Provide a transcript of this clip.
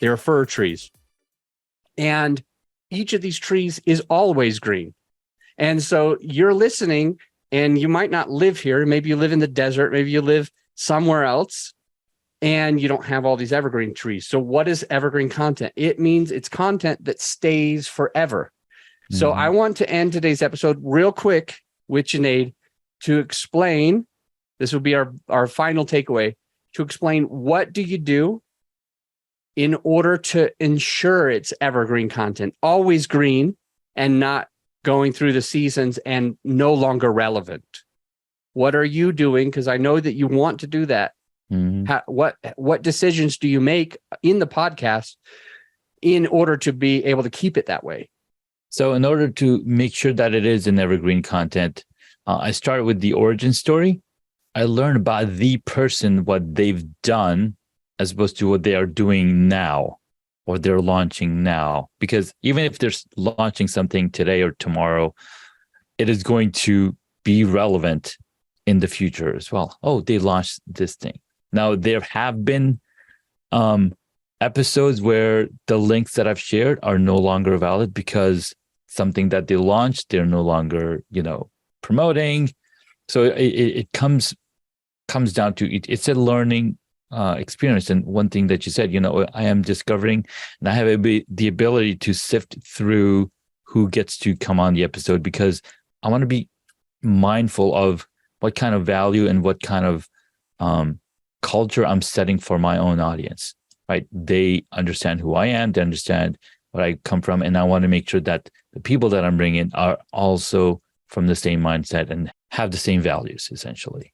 They're fir trees. And each of these trees is always green. And so you're listening, and you might not live here. Maybe you live in the desert. Maybe you live somewhere else, and you don't have all these evergreen trees. So what is evergreen content? It means it's content that stays forever. Mm-hmm. So I want to end today's episode real quick with Junaid to explain, this will be our final takeaway, to explain what do you do in order to ensure it's evergreen content, always green and not going through the seasons and no longer relevant. What are you doing? Because I know that you want to do that. Mm-hmm. What decisions do you make in the podcast in order to be able to keep it that way? So in order to make sure that it is an evergreen content, I started with the origin story. I learned about the person, what they've done, as opposed to what they are doing now or they're launching now. Because even if they're launching something today or tomorrow, it is going to be relevant in the future as well. Oh, they launched this thing. Now, there have been episodes where the links that I've shared are no longer valid because something that they launched, they're no longer, promoting. So it comes down to it's a learning experience. And one thing that you said, I am discovering, and I have the ability to sift through who gets to come on the episode, because I want to be mindful of what kind of value and what kind of culture I'm setting for my own audience, right? They understand who I am, they understand where I come from, and I want to make sure that the people that I'm bringing are also from the same mindset and have the same values, essentially.